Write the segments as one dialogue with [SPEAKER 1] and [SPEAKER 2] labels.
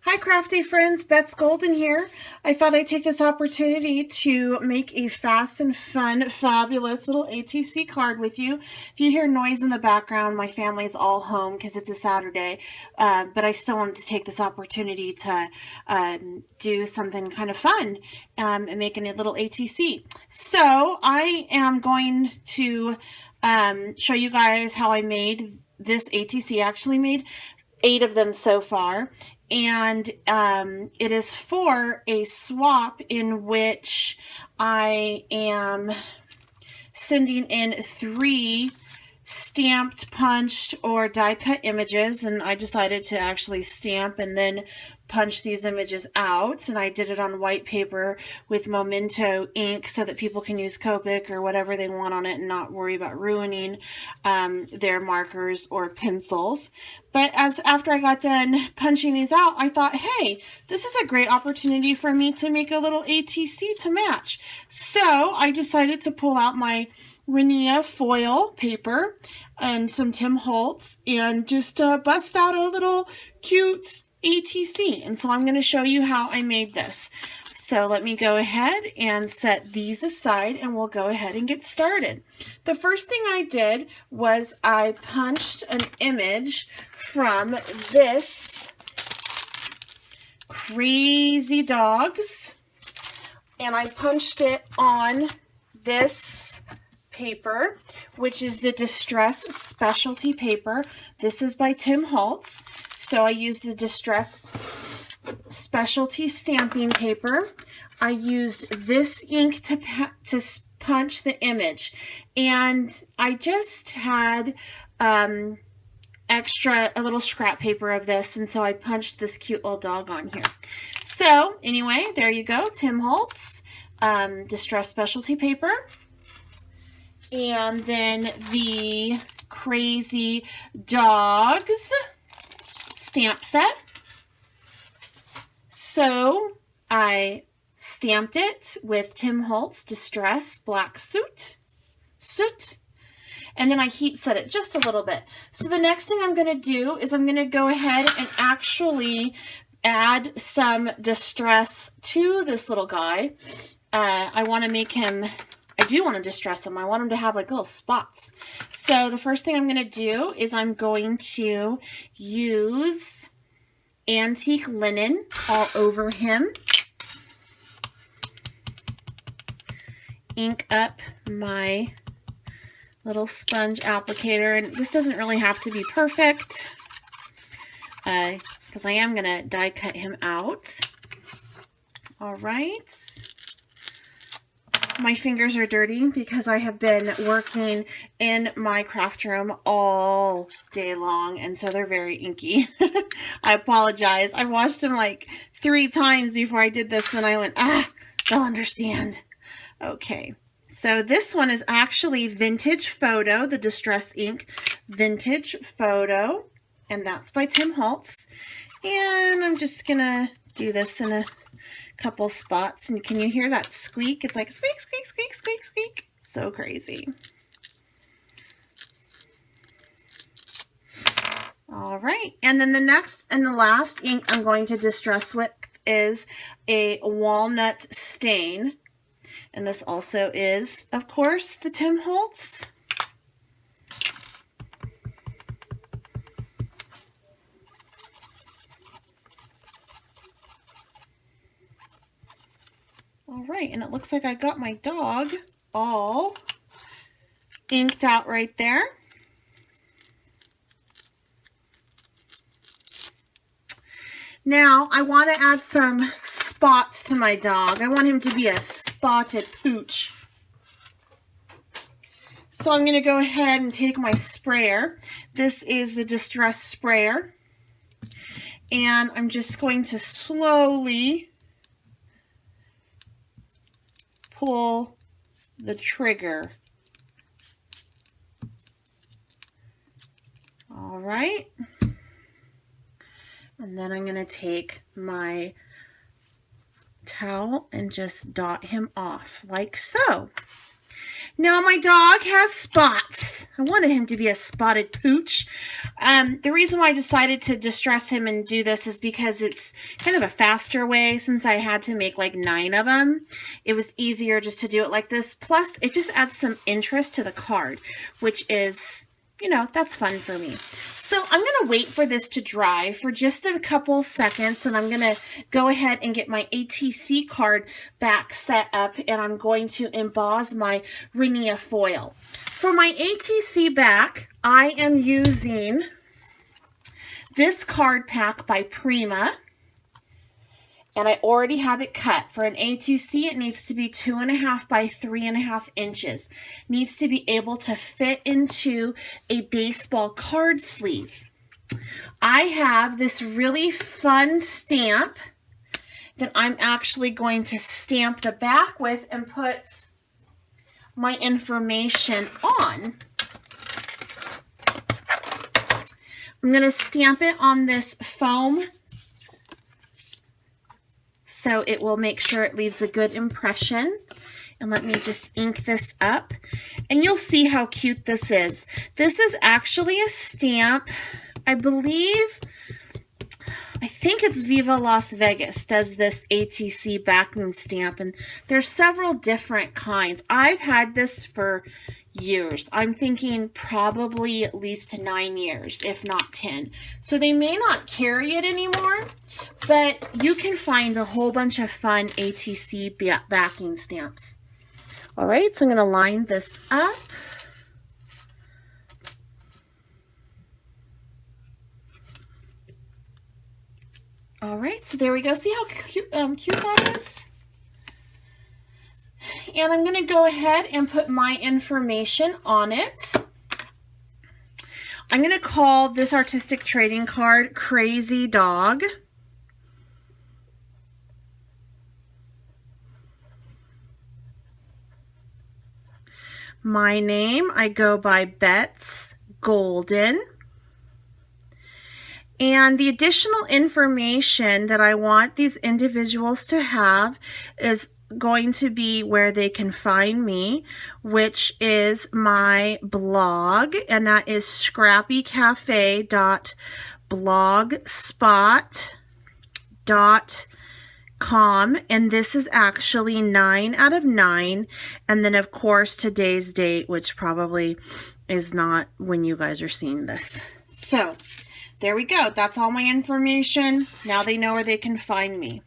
[SPEAKER 1] Hi crafty friends, Beth's Golden here. I thought I'd take this opportunity to make a fast and fun, fabulous little ATC card with you. If you hear noise in the background, my family's all home because it's a Saturday, but I still wanted to take this opportunity to do something kind of fun and make a little ATC. So I am going to show you guys how I made this ATC. I actually made 8 of them so far. And it is for a swap in which I am sending in 3 stamped, punched, or die cut images, and I decided to actually stamp and then punch these images out, and I did it on white paper with Memento ink so that people can use Copic or whatever they want on it and not worry about ruining their markers or pencils. But after I got done punching these out, I thought, hey, this is a great opportunity for me to make a little ATC to match. So I decided to pull out my Renia foil paper and some Tim Holtz and just bust out a little cute ATC. And so I'm going to show you how I made this. So let me go ahead and set these aside and we'll go ahead and get started. The first thing I did was I punched an image from this Crazy Dogs, and I punched it on this paper, which is the Distress Specialty paper. This is by Tim Holtz. So I used the Distress Specialty stamping paper. I used this ink to punch the image, and I just had a little scrap paper of this, and so I punched this cute little dog on here. So anyway, there you go, Tim Holtz Distress Specialty paper. And then the Crazy Dogs stamp set. So I stamped it with Tim Holtz Distress Black Soot, and then I heat set it just a little bit. So the next thing I'm going to do is I'm going to go ahead and actually add some distress to this little guy. I want to make him... I do want to distress them. I want them to have like little spots. So the first thing I'm going to do is I'm going to use antique linen all over him. Ink up my little sponge applicator. And this doesn't really have to be perfect because I am going to die cut him out. All right. My fingers are dirty because I have been working in my craft room all day long, and so they're very inky. I apologize. I washed them like 3 times before I did this, and I went, they'll understand. Okay, so this one is actually Vintage Photo, the Distress Ink Vintage Photo, and that's by Tim Holtz. And I'm just gonna do this in a couple spots, and can you hear that squeak? It's like squeak, squeak, squeak, squeak, squeak. So crazy. All right, and then the next and the last ink I'm going to distress with is a walnut stain, and this also is, of course, the Tim Holtz. All right, and it looks like I got my dog all inked out right there. Now, I want to add some spots to my dog. I want him to be a spotted pooch. So I'm going to go ahead and take my sprayer. This is the Distress Sprayer. And I'm just going to slowly pull the trigger. All right. And then I'm going to take my towel and just dot him off like so. Now my dog has spots. I wanted him to be a spotted pooch. The reason why I decided to distress him and do this is because it's kind of a faster way. Since I had to make like 9 of them, it was easier just to do it like this. Plus, it just adds some interest to the card, which is, you know, that's fun for me. So I'm going to wait for this to dry for just a couple seconds, and I'm going to go ahead and get my ATC card back set up, and I'm going to emboss my Renia foil. For my ATC back, I am using this card pack by Prima, and I already have it cut. For an ATC, it needs to be 2.5 by 3.5 inches. Needs to be able to fit into a baseball card sleeve. I have this really fun stamp that I'm actually going to stamp the back with and put my information on. I'm going to stamp it on this foam so it will make sure it leaves a good impression. And let me just ink this up. And you'll see how cute this is. This is actually a stamp, I believe, I think it's Viva Las Vegas does this ATC backing stamp. And there's several different kinds. I've had this for years. I'm thinking probably at least 9 years, if not 10. So they may not carry it anymore, but you can find a whole bunch of fun ATC backing stamps. All right, so I'm going to line this up. All right, so there we go. See how cute that is? And I'm going to go ahead and put my information on it. I'm going to call this artistic trading card Crazy Dog. My name, I go by Bets Golden. And the additional information that I want these individuals to have is going to be where they can find me, which is my blog, and that is scrappycafe.blogspot.com, and this is actually 9 out of 9, and then of course today's date, which probably is not when you guys are seeing this. So there we go. That's all my information. Now they know where they can find me.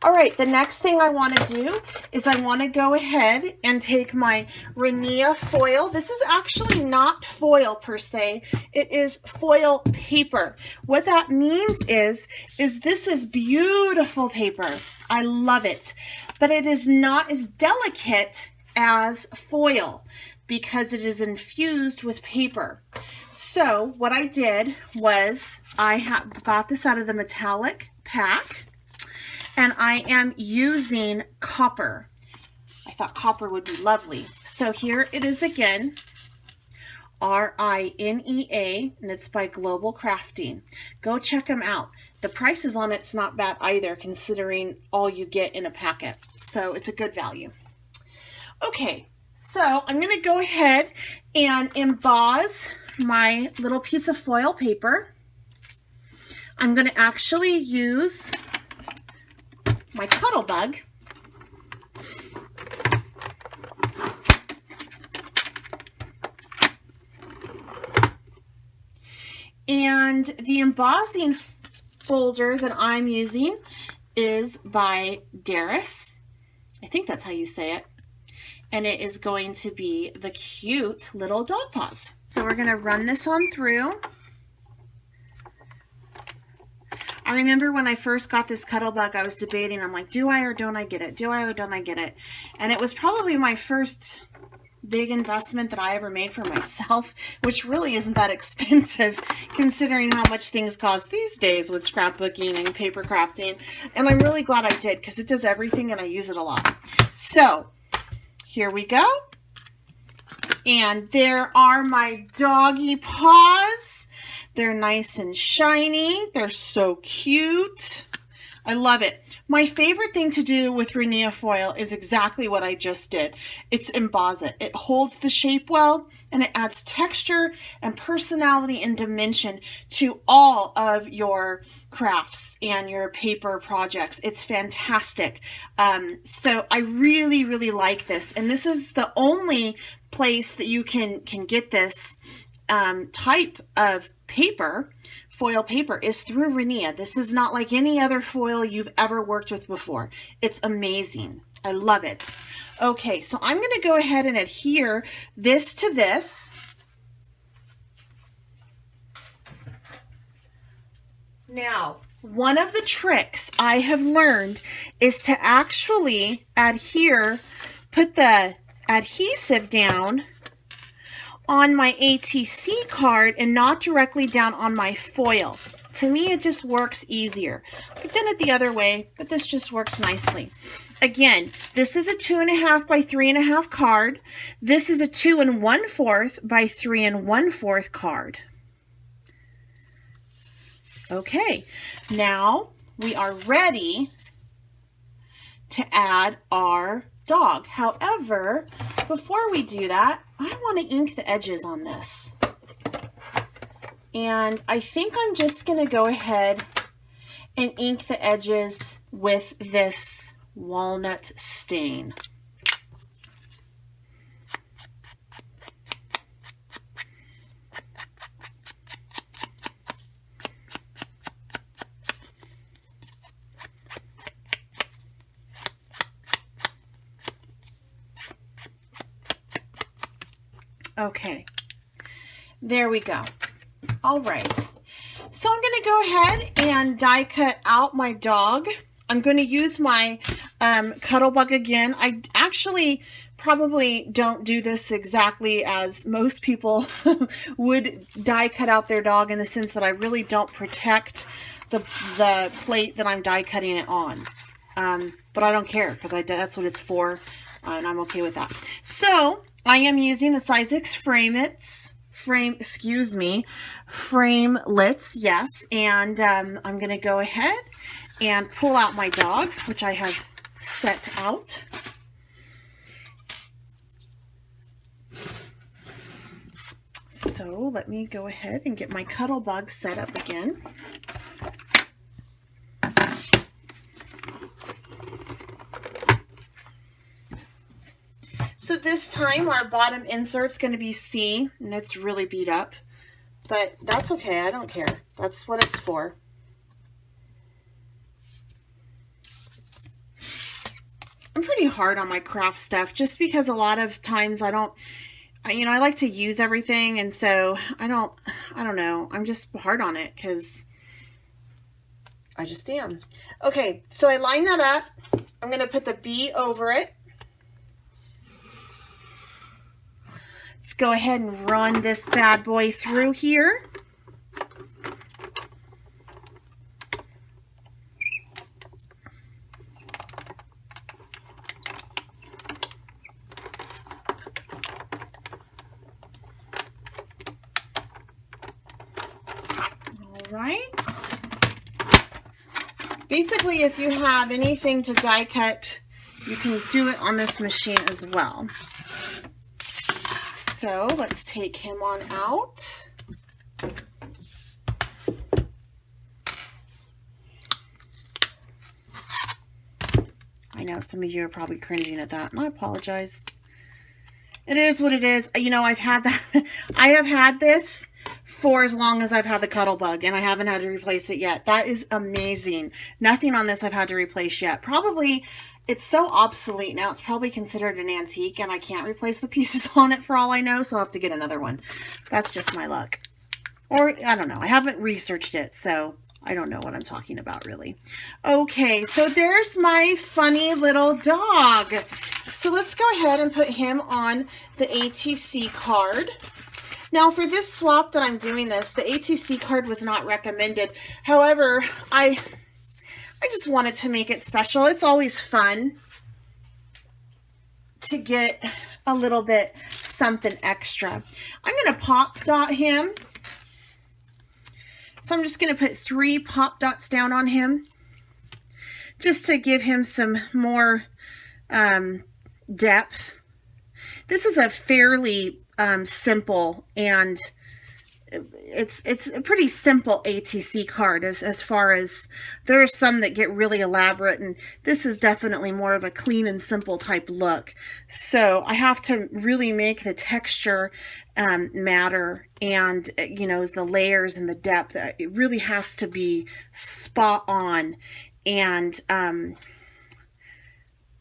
[SPEAKER 1] All right, the next thing I want to do is I want to go ahead and take my Renia foil. This is actually not foil per se. It is foil paper. What that means is this is beautiful paper. I love it. But it is not as delicate as foil because it is infused with paper. So what I did was I got this out of the metallic pack. And I am using copper. I thought copper would be lovely. So here it is again, R-I-N-E-A, and it's by Global Crafting. Go check them out. The prices on it's not bad either, considering all you get in a packet. So it's a good value. Okay, so I'm going to go ahead and emboss my little piece of foil paper. I'm going to actually use my cuddle bug. And the embossing folder that I'm using is by Darius. I think that's how you say it. And it is going to be the cute little dog paws. So we're going to run this on through. I remember when I first got this cuddle bug, I was debating, I'm like, do I or don't I get it? Do I or don't I get it? And it was probably my first big investment that I ever made for myself, which really isn't that expensive considering how much things cost these days with scrapbooking and paper crafting. And I'm really glad I did because it does everything and I use it a lot. So here we go. And there are my doggy paws. They're nice and shiny. They're so cute. I love it. My favorite thing to do with Renia foil is exactly what I just did. It's emboss it. It holds the shape well, and it adds texture and personality and dimension to all of your crafts and your paper projects. It's fantastic. So I really, really like this. And this is the only place that you can get this type of paper, foil paper, is through Renia. This is not like any other foil you've ever worked with before. It's amazing. I love it. Okay, so I'm going to go ahead and adhere this to this. Now, one of the tricks I have learned is to actually put the adhesive down on my ATC card and not directly down on my foil. To me, it just works easier. I've done it the other way, but this just works nicely. Again, this is a 2.5 by 3.5 card. This is a 2 1/4 by 3 1/4 card. Okay, now we are ready to add our dog. However, before we do that, I want to ink the edges on this. And I think I'm just going to go ahead and ink the edges with this walnut stain. Okay, there we go. All right, so I'm going to go ahead and die cut out my dog. I'm going to use my Cuttlebug again. I actually probably don't do this exactly as most people would die cut out their dog, in the sense that I really don't protect the plate that I'm die cutting it on. But I don't care, because that's what it's for, and I'm okay with that. So I am using the size 6 framelits, yes, and I'm going to go ahead and pull out my dog, which I have set out. So let me go ahead and get my Cuttlebug set up again. So this time our bottom insert's going to be C, and it's really beat up, but that's okay. I don't care. That's what it's for. I'm pretty hard on my craft stuff, just because a lot of times I like to use everything, and so I don't know. I'm just hard on it because I just am. Okay, so I line that up. I'm going to put the B over it. Let's go ahead and run this bad boy through here. All right. Basically, if you have anything to die cut, you can do it on this machine as well. So let's take him on out. I know some of you are probably cringing at that, and I apologize. It is what it is. You know, I've had that. I have had this for as long as I've had the Cuttlebug, and I haven't had to replace it yet. That is amazing. Nothing on this I've had to replace yet. Probably, it's so obsolete now, it's probably considered an antique, and I can't replace the pieces on it for all I know, so I'll have to get another one. That's just my luck. Or, I don't know. I haven't researched it, so I don't know what I'm talking about, really. Okay, so there's my funny little dog. So let's go ahead and put him on the ATC card. Now, for this swap that I'm doing this, the ATC card was not recommended. However, I just wanted to make it special. It's always fun to get a little bit something extra. I'm going to pop dot him. So I'm just going to put 3 pop dots down on him. just to give him some more depth. This is a fairly simple, and it's a pretty simple ATC card as far as there are some that get really elaborate, and this is definitely more of a clean and simple type look. So I have to really make the texture matter, and you know, the layers and the depth, it really has to be spot on. And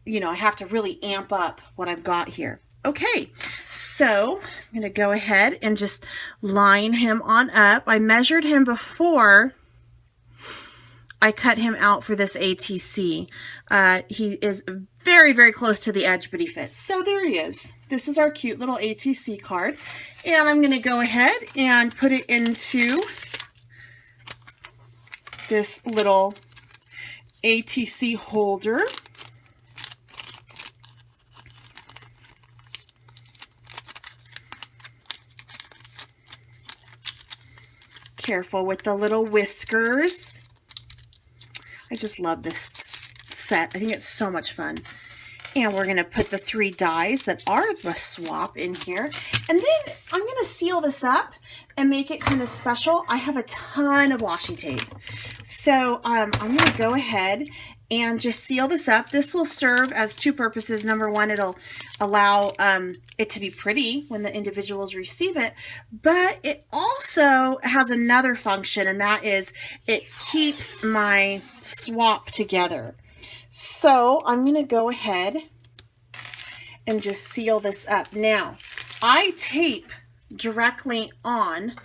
[SPEAKER 1] you know, I have to really amp up what I've got here. Okay, so I'm going to go ahead and just line him on up. I measured him before I cut him out for this ATC. He is very, very close to the edge, but he fits. So there he is. This is our cute little ATC card. And I'm going to go ahead and put it into this little ATC holder. Careful with the little whiskers. I just love this set. I think it's so much fun. And we're going to put the 3 dies that are the swap in here. And then I'm going to seal this up and make it kind of special. I have a ton of washi tape. So I'm going to go ahead and just seal this up. This will serve as 2 purposes. Number one, it'll allow it to be pretty when the individuals receive it, but it also has another function, and that is it keeps my swap together. So I'm going to go ahead and just seal this up. Now, I tape directly on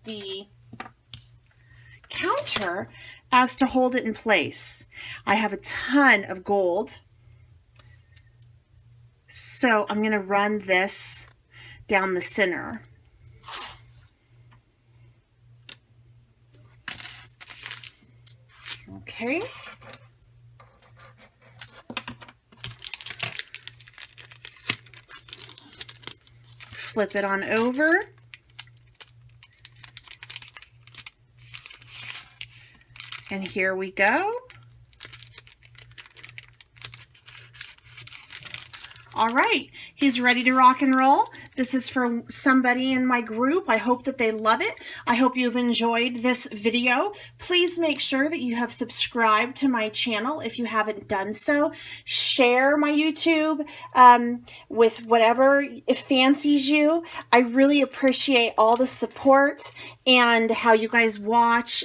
[SPEAKER 1] the counter as to hold it in place. I have a ton of gold, so I'm going to run this down the center. Okay. Flip it on over. And here we go. All right, he's ready to rock and roll. This is for somebody in my group. I hope that they love it. I hope you've enjoyed this video. Please make sure that you have subscribed to my channel if you haven't done so. Share my YouTube with whatever fancies you. I really appreciate all the support and how you guys watch.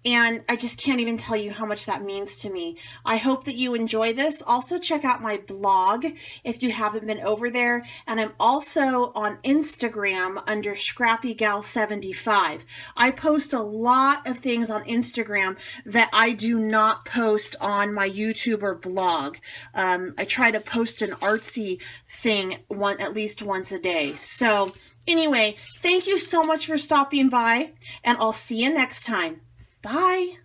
[SPEAKER 1] And I just can't even tell you how much that means to me. I hope that you enjoy this. Also, check out my blog if you haven't been over there. And I'm also on Instagram under ScrappyGal75. I post a lot of things on Instagram that I do not post on my YouTube or blog. I try to post an artsy thing at least once a day. So anyway, thank you so much for stopping by, and I'll see you next time. Bye.